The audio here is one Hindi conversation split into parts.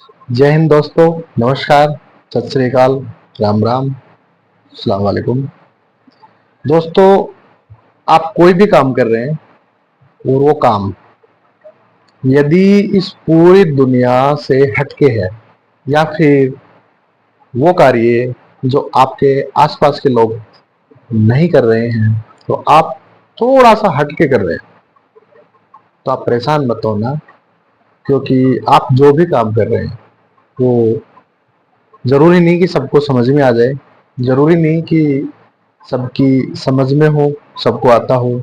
जय हिंद दोस्तों। नमस्कार। सत श्री अकाल। राम राम। अस्सलाम वालेकुम। दोस्तों, आप कोई भी काम कर रहे हैं और वो काम यदि इस पूरी दुनिया से हटके है या फिर वो कार्य जो आपके आसपास के लोग नहीं कर रहे हैं तो आप थोड़ा सा हटके कर रहे हैं, तो आप परेशान मत होना। क्योंकि आप जो भी काम कर रहे हैं वो जरूरी नहीं कि सबको समझ में आ जाए, जरूरी नहीं कि सबकी समझ में हो, सबको आता हो।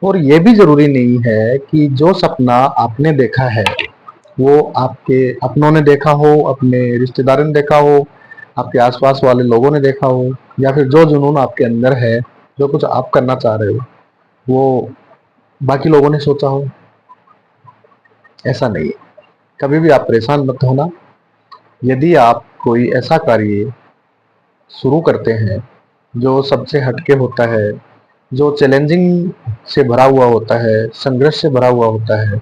और ये भी जरूरी नहीं है कि जो सपना आपने देखा है वो आपके अपनों ने देखा हो, अपने रिश्तेदारों ने देखा हो, आपके आसपास वाले लोगों ने देखा हो, या फिर जो जुनून आपके अंदर है, जो कुछ आप करना चाह रहे हो वो बाकी लोगों ने सोचा हो। ऐसा नहीं है। कभी भी आप परेशान मत होना। यदि आप कोई ऐसा कार्य शुरू करते हैं जो सबसे हटके होता है, जो चैलेंजिंग से भरा हुआ होता है, संघर्ष से भरा हुआ होता है,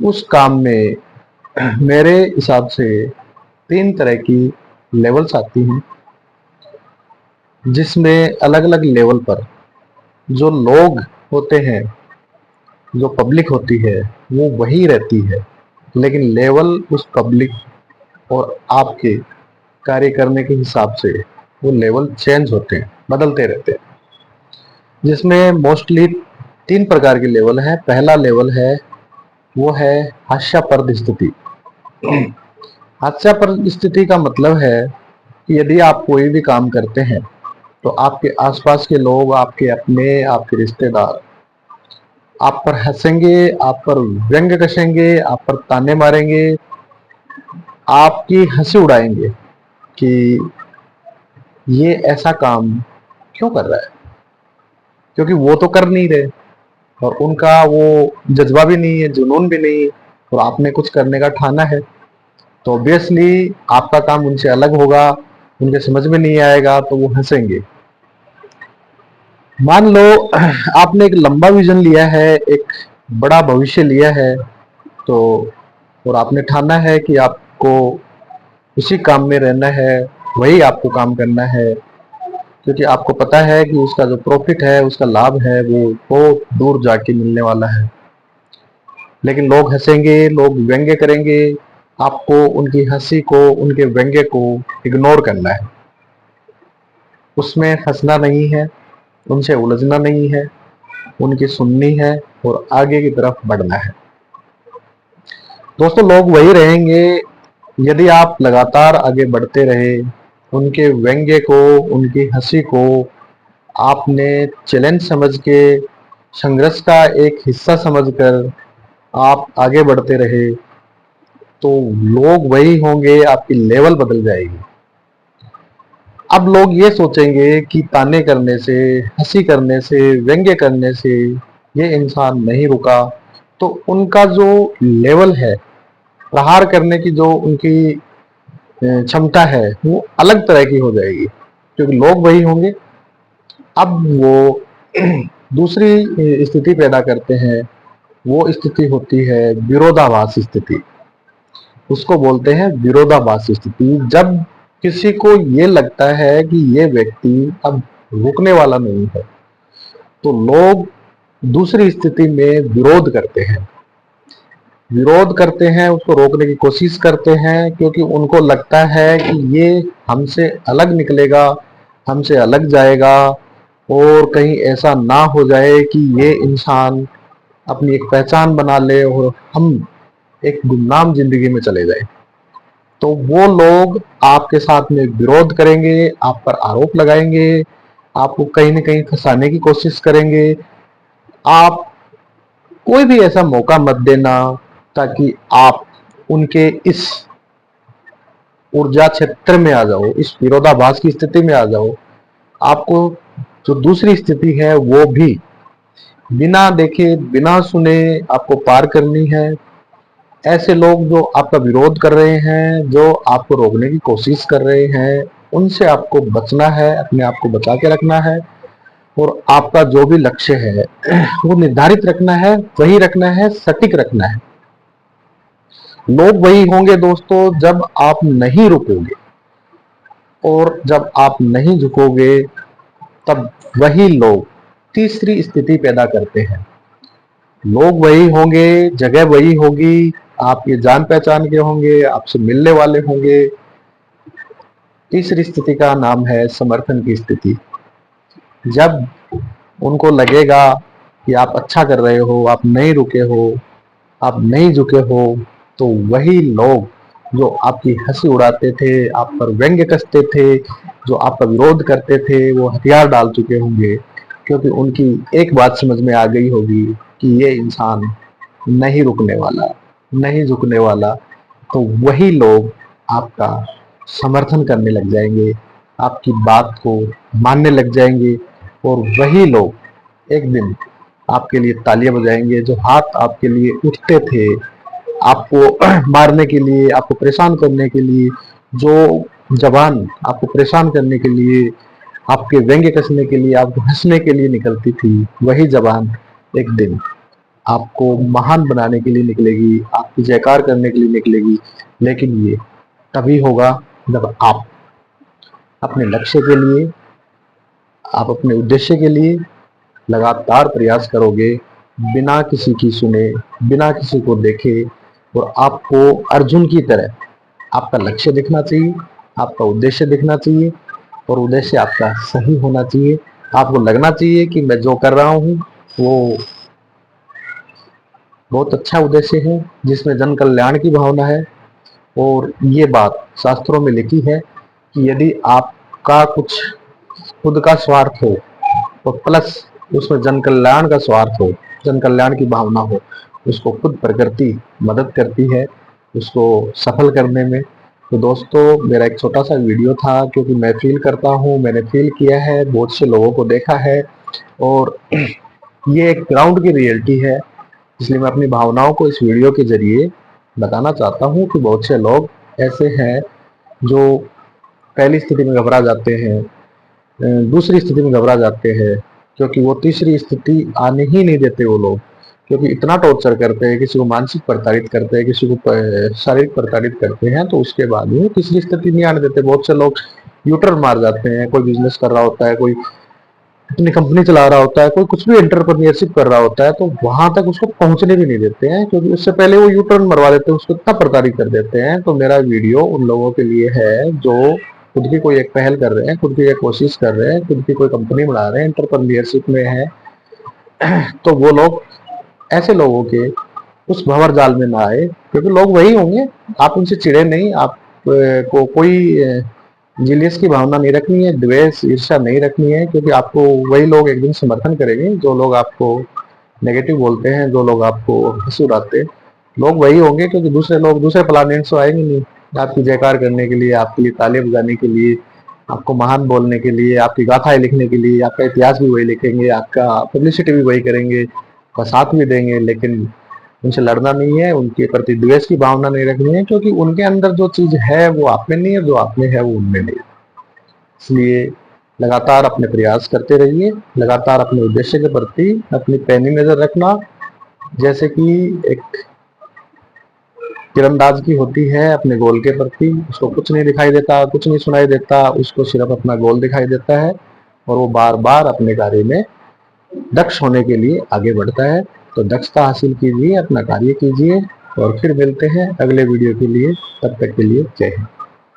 उस काम में मेरे हिसाब से 3 तरह की लेवल्स आती हैं, जिसमें अलग-अलग लेवल पर जो लोग होते हैं, जो पब्लिक होती है, वो वही रहती है। लेकिन लेवल उस पब्लिक और आपके कार्य करने के हिसाब से वो लेवल चेंज होते हैं, बदलते रहते हैं। जिसमें मोस्टली 3 प्रकार के लेवल हैं। पहला लेवल है वो है हास्यास्पद स्थिति। हास्यास्पद स्थिति का मतलब है कि यदि आप कोई भी काम करते हैं तो आपके आसपास के लोग, आपके अपने, आपके रिश्तेदार आप पर हंसेंगे, आप पर व्यंग कसेंगे, आप पर ताने मारेंगे, आपकी हंसी उड़ाएंगे कि ये ऐसा काम क्यों कर रहा है, क्योंकि वो तो कर नहीं रहे और उनका वो जज्बा भी नहीं है, जुनून भी नहीं है, और आपने कुछ करने का ठाना है तो ऑब्वियसली आपका काम उनसे अलग होगा, उनके समझ में नहीं आएगा तो वो हंसेंगे। मान लो आपने एक लंबा विजन लिया है, एक बड़ा भविष्य लिया है, तो और आपने ठाना है कि आपको उसी काम में रहना है, वही आपको काम करना है, क्योंकि आपको पता है कि उसका जो प्रॉफिट है, उसका लाभ है, वो बहुत दूर जाके मिलने वाला है। लेकिन लोग हंसेंगे, लोग व्यंग्य करेंगे, आपको उनकी हंसी को, उनके व्यंग्य को इग्नोर करना है, उसमें फंसना नहीं है, उनसे उलझना नहीं है, उनकी सुननी है और आगे की तरफ बढ़ना है। दोस्तों, लोग वही रहेंगे यदि आप लगातार आगे बढ़ते रहे। उनके व्यंग्य को, उनकी हंसी को आपने चैलेंज समझ के, संघर्ष का एक हिस्सा समझकर आप आगे बढ़ते रहे, तो लोग वही होंगे, आपकी लेवल बदल जाएगी। अब लोग ये सोचेंगे कि ताने करने से, हंसी करने से, व्यंग्य करने से ये इंसान नहीं रुका, तो उनका जो लेवल है, प्रहार करने की जो उनकी क्षमता है, वो अलग तरह की हो जाएगी, क्योंकि लोग वही होंगे। अब वो दूसरी स्थिति पैदा करते हैं। वो स्थिति होती है विरोधाभास स्थिति। उसको बोलते हैं विरोधाभास स्थिति। जब किसी को ये लगता है कि ये व्यक्ति अब रुकने वाला नहीं है, तो लोग दूसरी स्थिति में विरोध करते हैं, विरोध करते हैं, उसको रोकने की कोशिश करते हैं, क्योंकि उनको लगता है कि ये हमसे अलग निकलेगा, हमसे अलग जाएगा, और कहीं ऐसा ना हो जाए कि ये इंसान अपनी एक पहचान बना ले और हम एक गुमनाम जिंदगी में चले जाए। तो वो लोग आपके साथ में विरोध करेंगे, आप पर आरोप लगाएंगे, आपको कहीं न कहीं फंसाने की कोशिश करेंगे। आप कोई भी ऐसा मौका मत देना ताकि आप उनके इस ऊर्जा क्षेत्र में आ जाओ, इस विरोधाभास की स्थिति में आ जाओ। आपको जो दूसरी स्थिति है वो भी बिना देखे, बिना सुने आपको पार करनी है। ऐसे लोग जो आपका विरोध कर रहे हैं, जो आपको रोकने की कोशिश कर रहे हैं, उनसे आपको बचना है, अपने आप को बचा के रखना है, और आपका जो भी लक्ष्य है वो निर्धारित रखना है, वही रखना है, सटीक रखना है। लोग वही होंगे दोस्तों जब आप नहीं रुकोगे, और जब आप नहीं झुकोगे तब वही लोग तीसरी स्थिति पैदा करते हैं। लोग वही होंगे, जगह वही होगी, आपके जान पहचान के होंगे, आपसे मिलने वाले होंगे। तीसरी स्थिति का नाम है समर्थन की स्थिति। जब उनको लगेगा कि आप अच्छा कर रहे हो, आप नहीं रुके हो, आप नहीं झुके हो, तो वही लोग जो आपकी हंसी उड़ाते थे, आप पर व्यंग्य कसते थे, जो आपका विरोध करते थे, वो हथियार डाल चुके होंगे, क्योंकि उनकी एक बात समझ में आ गई होगी कि ये इंसान नहीं रुकने वाला, नहीं झुकने वाला। तो वही लोग आपका समर्थन करने लग जाएंगे, आपकी बात को मानने लग जाएंगे, और वही लोग एक दिन आपके लिए तालियां बजाएंगे। जो हाथ आपके लिए उठते थे, आपको मारने के लिए, आपको परेशान करने के लिए, जो जबान आपको परेशान करने के लिए, आपके व्यंग्य कसने के लिए, आपको हंसने के लिए निकलती थी, वही जबान एक दिन आपको महान बनाने के लिए निकलेगी, आपकी जयकार करने के लिए निकलेगी। लेकिन ये तभी होगा जब आप अपने लक्ष्य के लिए, आप अपने उद्देश्य के लिए लगातार प्रयास करोगे, बिना किसी की सुने, बिना किसी को देखे। और आपको अर्जुन की तरह आपका लक्ष्य दिखना चाहिए, आपका उद्देश्य दिखना चाहिए, और उद्देश्य आपका सही होना चाहिए। आपको लगना चाहिए कि मैं जो कर रहा हूँ वो बहुत अच्छा उद्देश्य है, जिसमें जन कल्याण की भावना है। और ये बात शास्त्रों में लिखी है कि यदि आपका कुछ खुद का स्वार्थ हो, और प्लस उसमें जन कल्याण का स्वार्थ हो, जन कल्याण की भावना हो, उसको खुद प्रकृति मदद करती है उसको सफल करने में। तो दोस्तों, मेरा एक छोटा सा वीडियो था, क्योंकि मैं फील करता हूँ, मैंने फील किया है, बहुत से लोगों को देखा है, और ये एक ग्राउंड की रियलिटी है। इसलिए मैं अपनी भावनाओं को इस वीडियो के जरिए बताना चाहता हूँ कि बहुत से लोग ऐसे हैं जो पहली स्थिति में घबरा जाते हैं, दूसरी स्थिति में घबरा जाते हैं, क्योंकि वो तीसरी स्थिति आने ही नहीं देते वो लोग। क्योंकि इतना टॉर्चर करते हैं, किसी को मानसिक प्रताड़ित करते हैं, किसी को शारीरिक प्रताड़ित करते हैं, तो उसके बाद भी तीसरी स्थिति नहीं आने देते। बहुत से लोग यूटर्न मार जाते हैं। कोई बिजनेस कर रहा होता है, कोई अपनी कंपनी चला रहा होता है, कोई कुछ भी एंटरप्रेन्योरशिप कर रहा होता है, तो वहां तक उसको पहुंचने भी नहीं देते हैं, क्योंकि उससे पहले वो यू टर्न मरवा देते हैं, उसको इतना प्रताड़ित कर देते हैं। तो मेरा वीडियो उन लोगों के लिए है जो खुद की कोई एक पहल कर रहे हैं, खुद की एक कोशिश कर रहे हैं, खुद की कोई कंपनी बना रहे हैं, एंटरप्रेन्योरशिप में है। तो वो लोग ऐसे लोगों के उस भंवर जाल में ना आए, क्योंकि लोग वही होंगे। आप उनसे चिढ़े नहीं, आप को कोई जिलियस की भावना नहीं रखनी है, द्वेष ईर्ष्या नहीं रखनी है, क्योंकि आपको वही लोग एक दिन समर्थन करेंगे। जो लोग आपको नेगेटिव बोलते हैं, जो लोग आपको हंसी उड़ाते हैं, लोग वही होंगे, क्योंकि दूसरे लोग दूसरे प्लानेट से आएंगे नहीं आपकी जयकार करने के लिए, आपके लिए तालियां बजाने के लिए, आपको महान बोलने के लिए, आपकी गाथाएं लिखने के लिए। आपका इतिहास भी वही लिखेंगे, आपका पब्लिसिटी भी वही करेंगे, आपका साथ भी देंगे, लेकिन उनसे लड़ना नहीं है, उनके प्रति द्वेष की भावना नहीं रखनी है, क्योंकि उनके अंदर जो चीज है वो आप में नहीं है, जो आप में है वो उनमें नहीं। इसलिए लगातार अपने प्रयास करते रहिए, लगातार अपने उद्देश्य के प्रति अपनी पैनी नजर रखना। जैसे कि एक तीरंदाज की होती है अपने गोल के प्रति, उसको कुछ नहीं दिखाई देता, कुछ नहीं सुनाई देता, उसको सिर्फ अपना गोल दिखाई देता है, और वो बार बार अपने कार्य में दक्ष होने के लिए आगे बढ़ता है। तो दक्षता हासिल कीजिए, अपना कार्य कीजिए, और फिर मिलते हैं अगले वीडियो के लिए। तब तक के लिए जय हिंद।